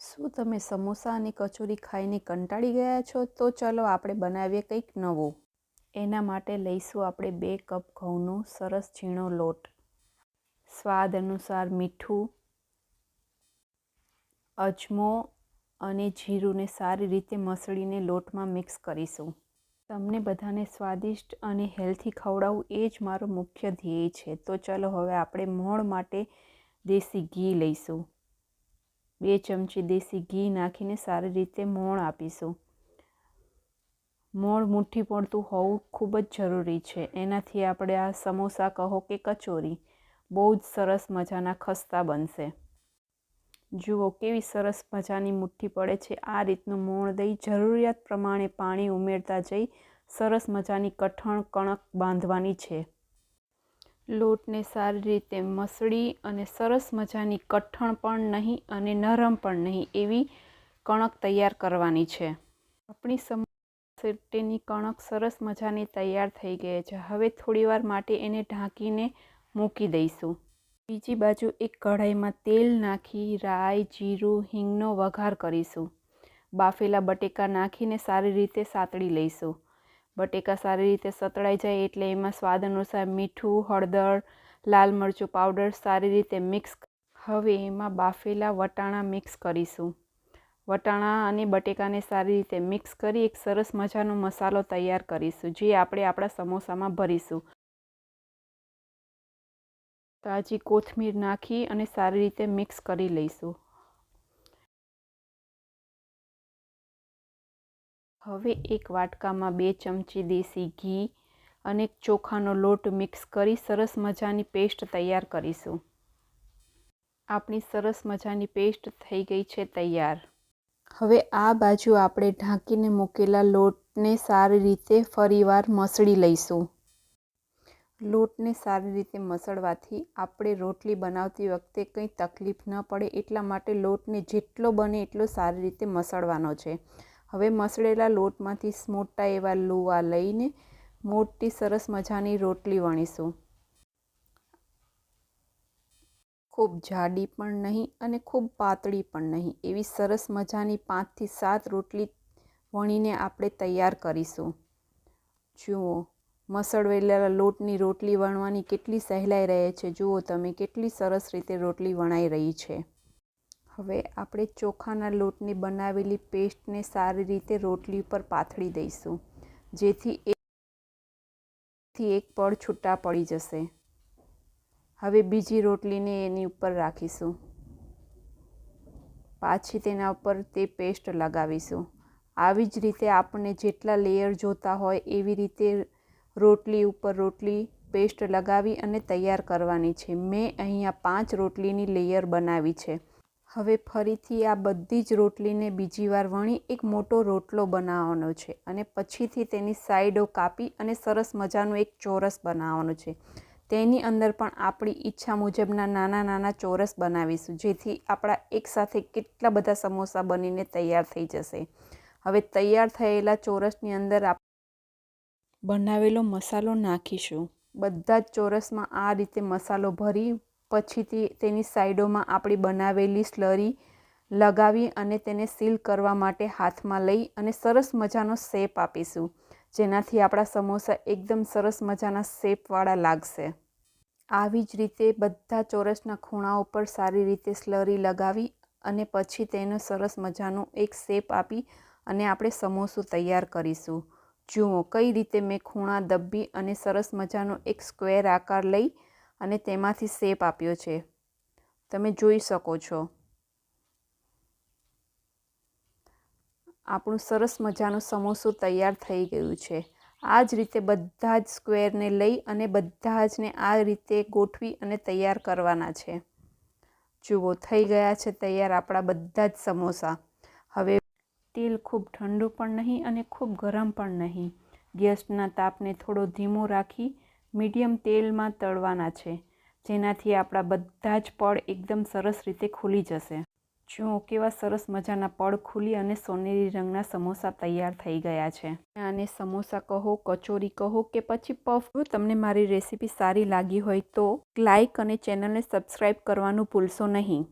શું તમે સમોસા અને કચોરી ખાઈને કંટાળી ગયા છો? તો ચલો આપણે બનાવીએ કંઈક નવું. એના માટે લઈશું આપણે 2 કપ ઘઉંનો સરસ ઝીણો લોટ, સ્વાદ અનુસાર મીઠું, અજમો અને જીરુંને સારી રીતે મસળીને લોટમાં મિક્સ કરીશું. તમને બધાને સ્વાદિષ્ટ અને હેલ્ધી ખવડાવવું એ જ મારો મુખ્ય ધ્યેય છે. તો ચલો હવે આપણે મોણ માટે દેશી ઘી લઈશું. 2 ચમચી દેશી ઘી નાખીને સારી રીતે મોણ આપીશું. મોણ મુઠ્ઠી પડતું હોવું ખૂબ જ જરૂરી છે. એનાથી આપણે આ સમોસા કહો કે કચોરી બહુ જ સરસ મજાના ખસ્તા બનશે. જુઓ કેવી સરસ મજાની મુઠ્ઠી પડે છે. આ રીતનું મોણ દઈ જરૂરિયાત પ્રમાણે પાણી ઉમેરતા જઈ સરસ મજાની કઠણ કણક બાંધવાની છે. લોટને સારી રીતે મસળી અને સરસ મજાની કઠણ પણ નહીં અને નરમ પણ નહીં એવી કણક તૈયાર કરવાની છે. આપણી સમોસાની કણક સરસ મજાની તૈયાર થઈ ગઈ છે. હવે થોડીવાર માટે એને ઢાંકીને મૂકી દઈશું. બીજી બાજુ એક કઢાઈમાં તેલ નાખી રાઈ, જીરું, હિંગનો વઘાર કરીશું. બાફેલા બટેકા નાખીને સારી રીતે સાતળી લઈશું. બટેકા સારી રીતે સતળાઈ જાય એટલે એમાં સ્વાદ અનુસાર મીઠું, હળદર, લાલ મરચું પાવડર સારી રીતે મિક્સ. હવે એમાં બાફેલા વટાણા મિક્સ કરીશું. વટાણા અને બટેકાને સારી રીતે મિક્સ કરી એક સરસ મજાનો મસાલો તૈયાર કરીશું, જે આપણે આપણા સમોસામાં ભરીશું. તાજી કોથમીર નાખી અને સારી રીતે મિક્સ કરી લઈશું. હવે એક વાટકામાં 2 ચમચી દેશી ઘી અને ચોખાનો લોટ મિક્સ કરી સરસ મજાની પેસ્ટ તૈયાર કરીશું. આપણી સરસ મજાની પેસ્ટ થઈ ગઈ છે તૈયાર. હવે આ બાજુ આપણે ઢાંકીને મૂકેલા લોટને સારી રીતે ફરીવાર મસળી લઈશું. લોટને સારી રીતે મસળવાથી આપણે રોટલી બનાવતી વખતે કંઈ તકલીફ ન પડે એટલા માટે લોટને જેટલો બને એટલો સારી રીતે મસળવાનો છે. હવે મસળેલા લોટમાંથી મોટા એવા લુવા લઈને મોટી સરસ મજાની રોટલી વણીશું. ખૂબ જાડી પણ નહીં અને ખૂબ પાતળી પણ નહીં એવી સરસ મજાની 5 થી 7 રોટલી વણીને આપણે તૈયાર કરીશું. જુઓ મસળેલા લોટની રોટલી વણવાની કેટલી સહેલાઈ રહે છે. જુઓ તમે કેટલી સરસ રીતે રોટલી વણાઈ રહી છે. હવે આપણે ચોખાના લોટની બનાવેલી પેસ્ટને સારી રીતે રોટલી ઉપર પાથરી દઈશું, જેથી એક પડ છૂટા પડી જશે. હવે બીજી રોટલીને એની ઉપર રાખીશું. પાછી તેના ઉપર તે પેસ્ટ લગાવીશું. આવી જ રીતે આપણને જેટલા લેયર જોતા હોય એવી રીતે રોટલી ઉપર રોટલી પેસ્ટ લગાવી અને તૈયાર કરવાની છે. મેં અહીંયા 5 રોટલીની લેયર બનાવી છે. હવે ફરીથી આ બધી જ રોટલીને બીજી વાર વણી એક મોટો રોટલો બનાવવાનો છે અને પછીથી તેની સાઈડો કાપી અને સરસ મજાનો એક ચોરસ બનાવવાનો છે. તેની અંદર પણ આપણી ઈચ્છા મુજબના નાના નાના ચોરસ બનાવીશું, જેથી આપણા એકસાથે કેટલા બધા સમોસા બનીને તૈયાર થઈ જશે. હવે તૈયાર થયેલા ચોરસની અંદર બનાવેલો મસાલો નાખીશું. બધા જ ચોરસમાં આ રીતે મસાલો ભરી પછીથી તેની સાઈડોમાં આપણી બનાવેલી સ્લરી લગાવી અને તેને સીલ કરવા માટે હાથમાં લઈ અને સરસ મજાનો શેપ આપીશું, જેનાથી આપણા સમોસા એકદમ સરસ મજાના શેપવાળા લાગશે. આવી જ રીતે બધા ચોરસના ખૂણા ઉપર સારી રીતે સ્લરી લગાવી અને પછી તેનો સરસ મજાનો એક શેપ આપી અને આપણે સમોસું તૈયાર કરીશું. જુઓ કઈ રીતે મેં ખૂણા દબ્બી અને સરસ મજાનો એક સ્ક્વેર આકાર લઈ અને તેમાંથી શેપ આપ્યો છે. તમે જોઈ શકો છો. આપણું સરસ મજાનું સમોસું તૈયાર થઈ ગયું છે. આ જ રીતે બધા જ સ્ક્વેરને લઈ અને બધા જને આ રીતે ગોઠવી અને તૈયાર કરવાના છે. જુઓ થઈ ગયા છે તૈયાર આપણા બધા જ સમોસા. હવે તેલ ખૂબ ઠંડુ પણ નહીં અને ખૂબ ગરમ પણ નહીં. ગેસના તાપને થોડો ધીમો રાખી મીડિયમ તેલમાં તળવાના છે, જેનાથી આપણા બધા જ પડ એકદમ સરસ રીતે ખુલી જશે. જુઓ કેવા સરસ મજાના પડ ખુલી અને સોનેરી રંગના સમોસા તૈયાર થઈ ગયા છે. આને સમોસા કહો, કચોરી કહો કે પછી પફ. જો તમને મારી રેસીપી સારી લાગી હોય તો લાઈક અને ચેનલને સબસ્ક્રાઈબ કરવાનું ભૂલશો નહીં.